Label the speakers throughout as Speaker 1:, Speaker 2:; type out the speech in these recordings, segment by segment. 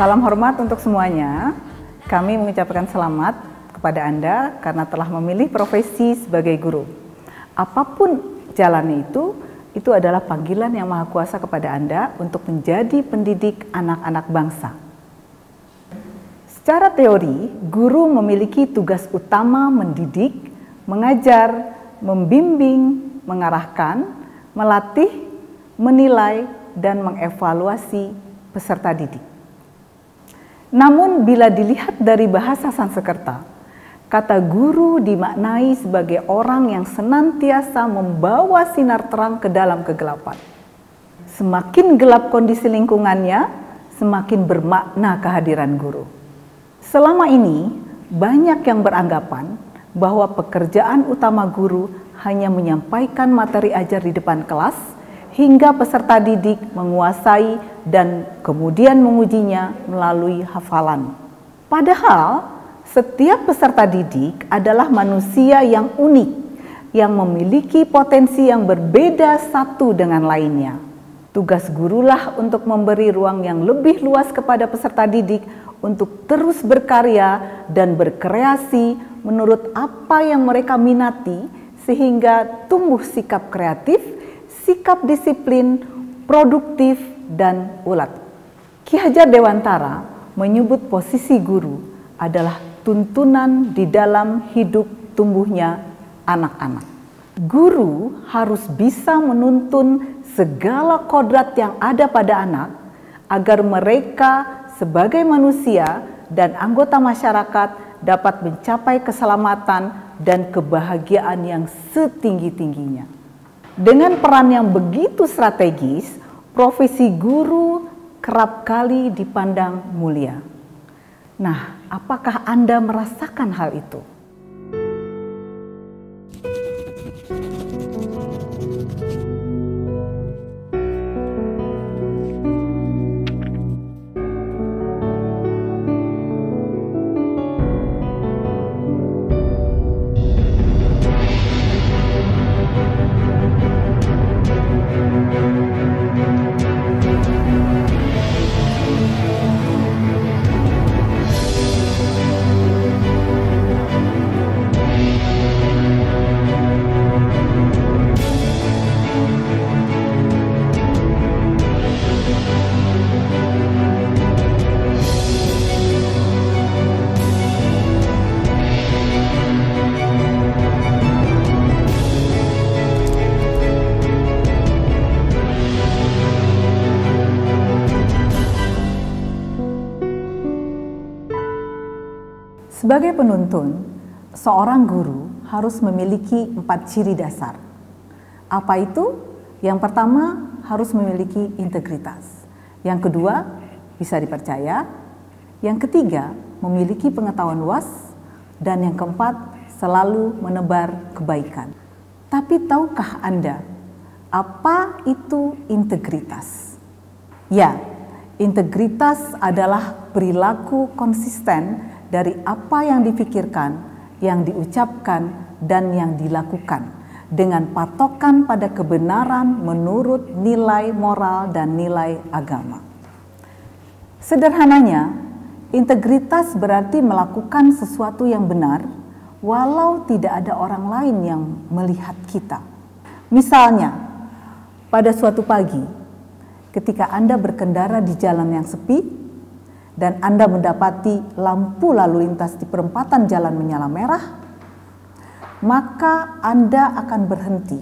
Speaker 1: Salam hormat untuk semuanya. Kami mengucapkan selamat kepada Anda karena telah memilih profesi sebagai guru. Apapun jalannya itu adalah panggilan yang Maha Kuasa kepada Anda untuk menjadi pendidik anak-anak bangsa. Secara teori, guru memiliki tugas utama mendidik, mengajar, membimbing, mengarahkan, melatih, menilai, dan mengevaluasi peserta didik. Namun bila dilihat dari bahasa Sanskerta, kata guru dimaknai sebagai orang yang senantiasa membawa sinar terang ke dalam kegelapan. Semakin gelap kondisi lingkungannya, semakin bermakna kehadiran guru. Selama ini, banyak yang beranggapan bahwa pekerjaan utama guru hanya menyampaikan materi ajar di depan kelas, hingga peserta didik menguasai dan kemudian mengujinya melalui hafalan. Padahal, setiap peserta didik adalah manusia yang unik, yang memiliki potensi yang berbeda satu dengan lainnya. Tugas gurulah untuk memberi ruang yang lebih luas kepada peserta didik untuk terus berkarya dan berkreasi menurut apa yang mereka minati, sehingga tumbuh sikap kreatif, sikap disiplin, produktif, dan ulet. Ki Hajar Dewantara menyebut posisi guru adalah tuntunan di dalam hidup tumbuhnya anak-anak. Guru harus bisa menuntun segala kodrat yang ada pada anak agar mereka sebagai manusia dan anggota masyarakat dapat mencapai keselamatan dan kebahagiaan yang setinggi-tingginya. Dengan peran yang begitu strategis, profesi guru kerap kali dipandang mulia. Nah, apakah Anda merasakan hal itu? Sebagai penuntun, seorang guru harus memiliki 4 ciri dasar. Apa itu? Yang pertama, harus memiliki integritas. Yang kedua, bisa dipercaya. Yang ketiga, memiliki pengetahuan luas. Dan yang keempat, selalu menebar kebaikan. Tapi tahukah Anda, apa itu integritas? Ya, integritas adalah perilaku konsisten dari apa yang dipikirkan, yang diucapkan, dan yang dilakukan dengan patokan pada kebenaran menurut nilai moral dan nilai agama. Sederhananya, integritas berarti melakukan sesuatu yang benar walau tidak ada orang lain yang melihat kita. Misalnya, pada suatu pagi, ketika Anda berkendara di jalan yang sepi, dan Anda mendapati lampu lalu lintas di perempatan jalan menyala merah, maka Anda akan berhenti,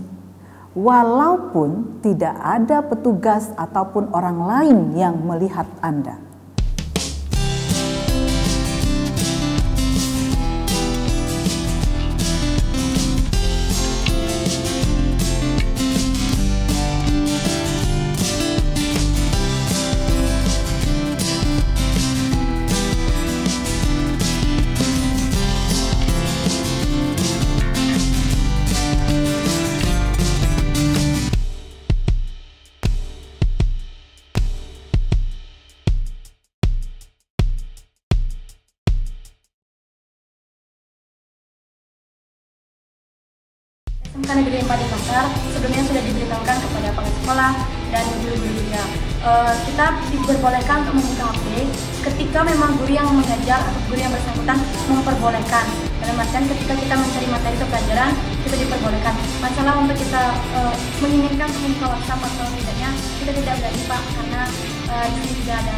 Speaker 1: walaupun tidak ada petugas ataupun orang lain yang melihat Anda.
Speaker 2: SMK Negeri 4 di Pasar sebelumnya sudah diberitahukan kepada pihak sekolah dan guru-guru juga. Kita diperbolehkan untuk membuka HP ketika memang guru yang mengajar atau guru yang bersangkutan memperbolehkan. Dalam artian ketika kita mencari materi atau pelajaran, kita diperbolehkan. Masalah untuk kita menginginkan membuka WhatsApp atau tidaknya, kita tidak berani Pak, karena di sini tidak ada.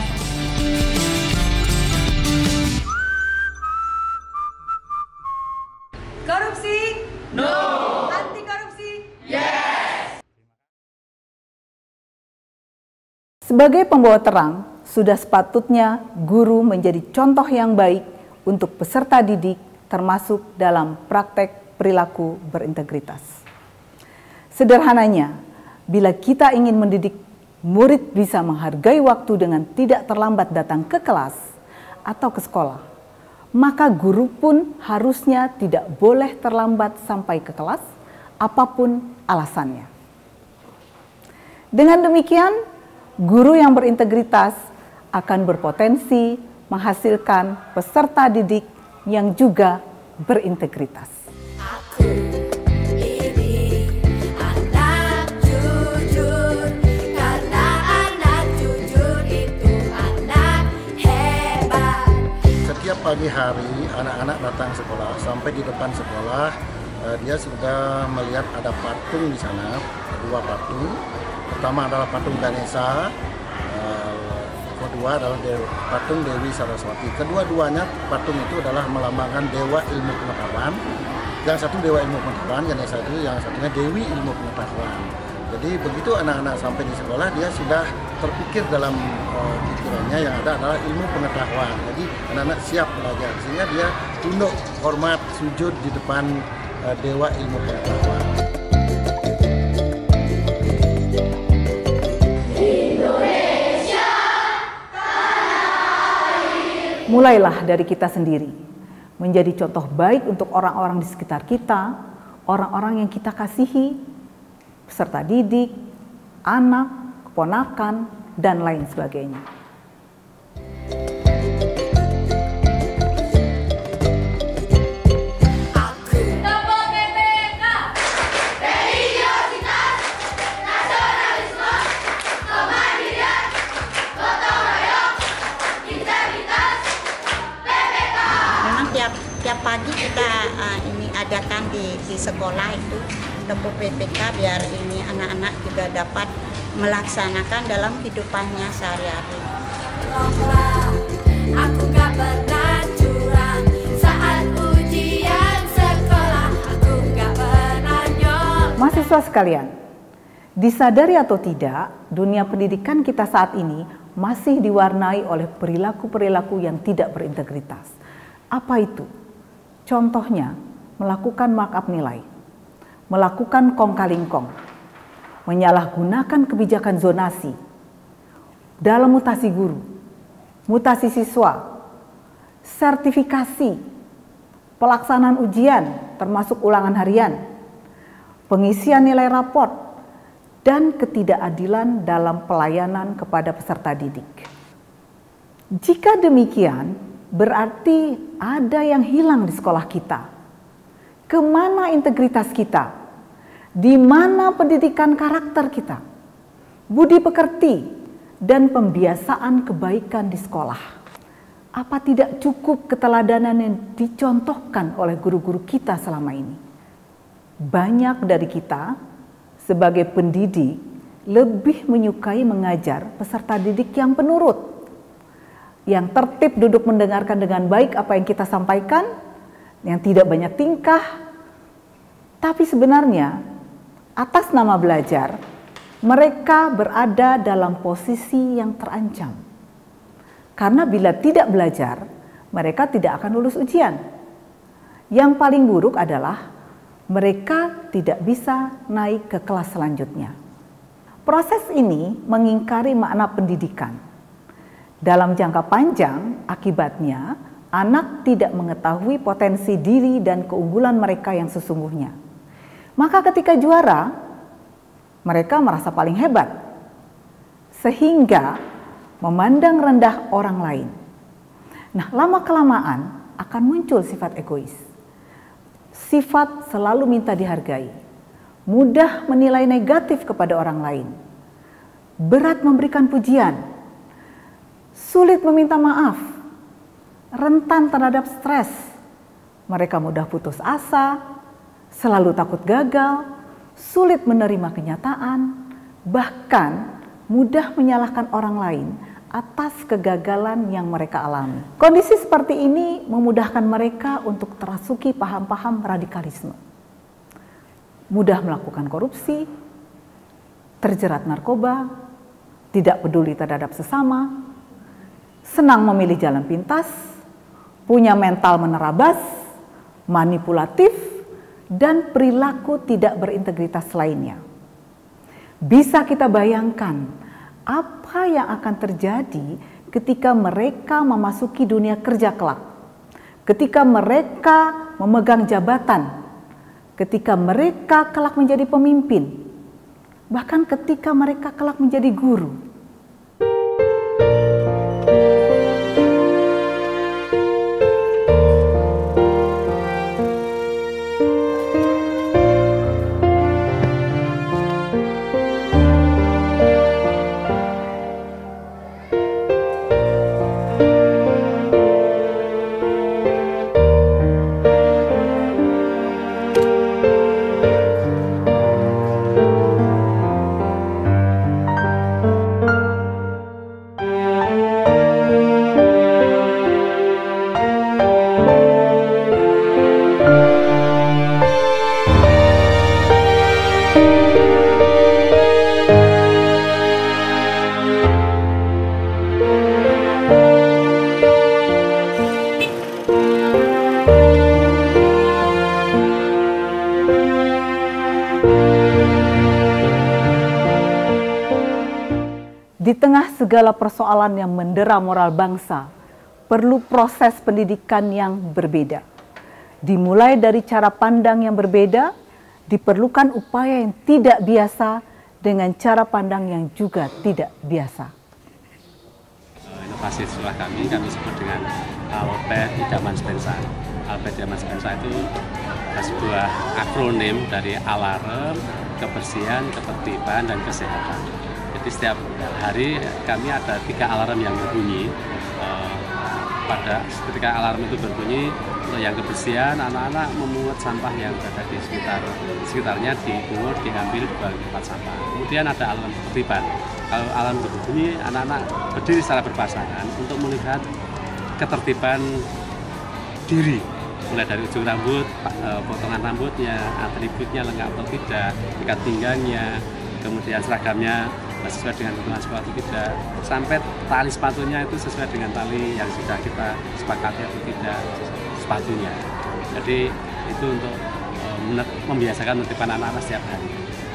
Speaker 2: Korupsi? No! Anti korupsi? Yes!
Speaker 1: Sebagai pembawa terang, sudah sepatutnya guru menjadi contoh yang baik untuk peserta didik, termasuk dalam praktek perilaku berintegritas. Sederhananya, bila kita ingin mendidik murid bisa menghargai waktu dengan tidak terlambat datang ke kelas atau ke sekolah, maka guru pun harusnya tidak boleh terlambat sampai ke kelas, apapun alasannya. Dengan demikian, guru yang berintegritas akan berpotensi menghasilkan peserta didik yang juga berintegritas.
Speaker 3: Aku ini anak jujur, karena anak jujur itu anak hebat.
Speaker 4: Setiap pagi hari anak-anak datang sekolah, sampai di depan sekolah dia sudah melihat ada patung di sana, dua patung. Pertama adalah patung Ganesha, kedua adalah patung Dewi Saraswati. Kedua-duanya patung itu adalah melambangkan dewa ilmu pengetahuan. Yang satu dewa ilmu pengetahuan, Ganesha itu, yang satunya Dewi ilmu pengetahuan. Jadi begitu anak-anak sampai di sekolah, dia sudah terpikir dalam pikirannya yang ada adalah ilmu pengetahuan. Jadi anak-anak siap belajar, sehingga dia tunduk, hormat, sujud di depan dewa ilmu pengetahuan.
Speaker 1: Mulailah dari kita sendiri, menjadi contoh baik untuk orang-orang di sekitar kita, orang-orang yang kita kasihi, peserta didik, anak, keponakan, dan lain sebagainya.
Speaker 5: Tiap pagi kita ini adakan di sekolah itu Tempo PPK biar ini anak-anak juga dapat melaksanakan dalam kehidupannya sehari-hari.
Speaker 3: Aku gak pernah curang saat ujian sekolah. Aku gak pernah nyolong.
Speaker 1: Mahasiswa sekalian, disadari atau tidak, dunia pendidikan kita saat ini masih diwarnai oleh perilaku-perilaku yang tidak berintegritas. Apa itu? Contohnya, melakukan markup nilai, melakukan kong kali kong, menyalahgunakan kebijakan zonasi dalam mutasi guru, mutasi siswa, sertifikasi, pelaksanaan ujian termasuk ulangan harian, pengisian nilai raport, dan ketidakadilan dalam pelayanan kepada peserta didik. Jika demikian, berarti ada yang hilang di sekolah kita. Kemana integritas kita? Di mana pendidikan karakter kita? Budi pekerti dan pembiasaan kebaikan di sekolah. Apa tidak cukup keteladanan yang dicontohkan oleh guru-guru kita selama ini? Banyak dari kita sebagai pendidik lebih menyukai mengajar peserta didik yang penurut, yang tertib duduk mendengarkan dengan baik apa yang kita sampaikan, yang tidak banyak tingkah, tapi sebenarnya atas nama belajar, mereka berada dalam posisi yang terancam. Karena bila tidak belajar, mereka tidak akan lulus ujian. Yang paling buruk adalah mereka tidak bisa naik ke kelas selanjutnya. Proses ini mengingkari makna pendidikan. Dalam jangka panjang, akibatnya anak tidak mengetahui potensi diri dan keunggulan mereka yang sesungguhnya. Maka ketika juara, mereka merasa paling hebat, sehingga memandang rendah orang lain. Nah, lama-kelamaan akan muncul sifat egois. Sifat selalu minta dihargai, mudah menilai negatif kepada orang lain, berat memberikan pujian, sulit meminta maaf, rentan terhadap stres. Mereka mudah putus asa, selalu takut gagal, sulit menerima kenyataan, bahkan mudah menyalahkan orang lain atas kegagalan yang mereka alami. Kondisi seperti ini memudahkan mereka untuk terasuki paham-paham radikalisme. Mudah melakukan korupsi, terjerat narkoba, tidak peduli terhadap sesama, senang memilih jalan pintas, punya mental menerabas, manipulatif, dan perilaku tidak berintegritas lainnya. Bisa kita bayangkan apa yang akan terjadi ketika mereka memasuki dunia kerja kelak, ketika mereka memegang jabatan, ketika mereka kelak menjadi pemimpin, bahkan ketika mereka kelak menjadi guru. Di tengah segala persoalan yang mendera moral bangsa, perlu proses pendidikan yang berbeda. Dimulai dari cara pandang yang berbeda, diperlukan upaya yang tidak biasa dengan cara pandang yang juga tidak biasa.
Speaker 6: Inovasi sekolah kami sebut dengan Albert Idaman Spensa. Albert Idaman Spensa itu sebuah akronim dari alarm, kebersihan, ketertiban, dan kesehatan. Jadi setiap hari kami ada 3 alarm yang berbunyi. Ketika alarm itu berbunyi, untuk yang kebersihan, anak-anak memungut sampah yang berada di sekitarnya, dipungut, diambil, dibuang di tempat sampah. Kemudian ada alarm ketertiban. Kalau alarm itu berbunyi, anak-anak berdiri secara berpasangan untuk melihat ketertiban diri. Mulai dari ujung rambut, potongan rambutnya, atributnya lengkap atau tidak, tingkat pinggangnya, kemudian seragamnya sesuai dengan kebutuhan sekolah atau tidak, sampai tali sepatunya itu sesuai dengan tali yang sudah kita sepakati atau tidak sepatunya. Jadi itu untuk membiasakan menertibkan anak-anak setiap hari.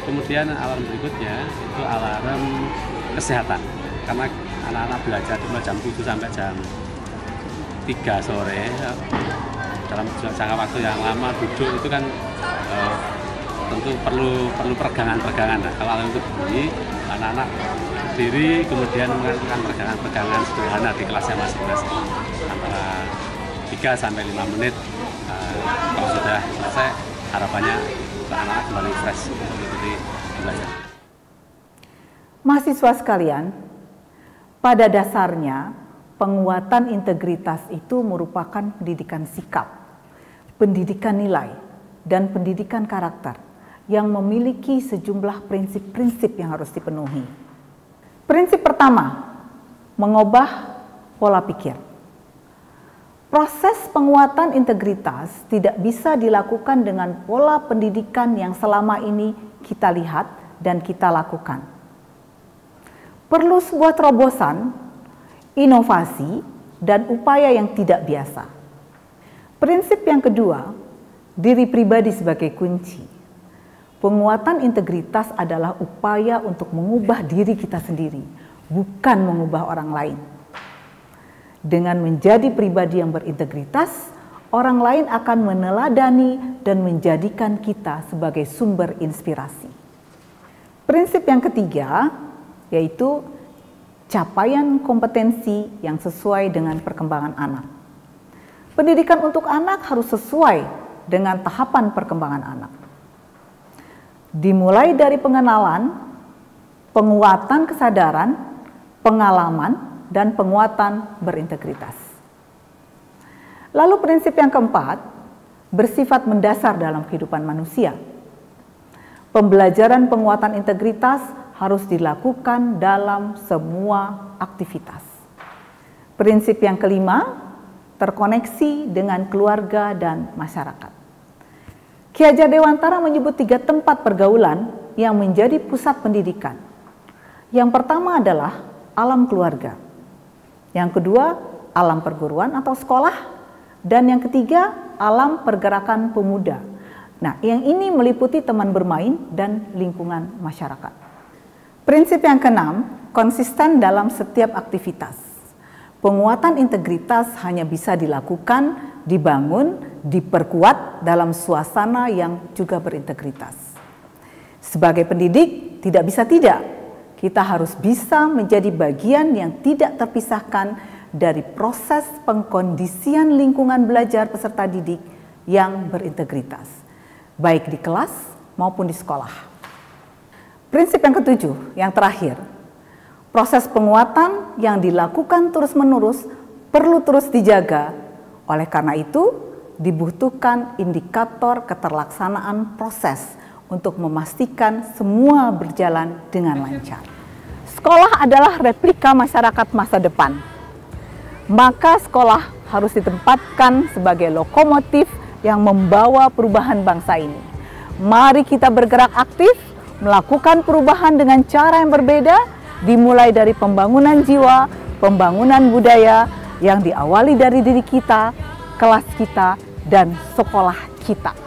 Speaker 6: Kemudian alarm berikutnya itu alarm kesehatan, karena anak-anak belajar mulai jam 7 sampai jam 3 sore dalam jangka waktu yang lama duduk itu kan tentu perlu peregangan-peregangan. Nah, kalau alarm itu bunyi, anak-anak berdiri kemudian melakukan peregangan-peregangan sederhana di kelasnya masing-masing antara 3 sampai 5 menit. Kalau sudah selesai, harapannya anak-anak kembali fresh untuk mengikuti belajar.
Speaker 1: Mahasiswa sekalian, pada dasarnya penguatan integritas itu merupakan pendidikan sikap, pendidikan nilai, dan pendidikan karakter yang memiliki sejumlah prinsip-prinsip yang harus dipenuhi. Prinsip pertama, mengubah pola pikir. Proses penguatan integritas tidak bisa dilakukan dengan pola pendidikan yang selama ini kita lihat dan kita lakukan. Perlu sebuah terobosan, inovasi, dan upaya yang tidak biasa. Prinsip yang kedua, diri pribadi sebagai kunci. Penguatan integritas adalah upaya untuk mengubah diri kita sendiri, bukan mengubah orang lain. Dengan menjadi pribadi yang berintegritas, orang lain akan meneladani dan menjadikan kita sebagai sumber inspirasi. Prinsip yang ketiga, yaitu capaian kompetensi yang sesuai dengan perkembangan anak. Pendidikan untuk anak harus sesuai dengan tahapan perkembangan anak. Dimulai dari pengenalan, penguatan kesadaran, pengalaman, dan penguatan berintegritas. Lalu prinsip yang keempat, bersifat mendasar dalam kehidupan manusia. Pembelajaran penguatan integritas harus dilakukan dalam semua aktivitas. Prinsip yang kelima, terkoneksi dengan keluarga dan masyarakat. Ki Hajar Dewantara menyebut 3 tempat pergaulan yang menjadi pusat pendidikan. Yang pertama adalah alam keluarga. Yang kedua, alam perguruan atau sekolah. Dan yang ketiga, alam pergerakan pemuda. Nah, yang ini meliputi teman bermain dan lingkungan masyarakat. Prinsip yang keenam, konsisten dalam setiap aktivitas. Penguatan integritas hanya bisa dilakukan, dibangun, diperkuat dalam suasana yang juga berintegritas. Sebagai pendidik, tidak bisa tidak. Kita harus bisa menjadi bagian yang tidak terpisahkan dari proses pengkondisian lingkungan belajar peserta didik yang berintegritas, baik di kelas maupun di sekolah. Prinsip yang ketujuh, yang terakhir, proses penguatan yang dilakukan terus-menerus perlu terus dijaga. Oleh karena itu, dibutuhkan indikator keterlaksanaan proses untuk memastikan semua berjalan dengan lancar. Sekolah adalah replika masyarakat masa depan. Maka sekolah harus ditempatkan sebagai lokomotif yang membawa perubahan bangsa ini. Mari kita bergerak aktif, melakukan perubahan dengan cara yang berbeda, dimulai dari pembangunan jiwa, pembangunan budaya yang diawali dari diri kita, kelas kita, dan sekolah kita.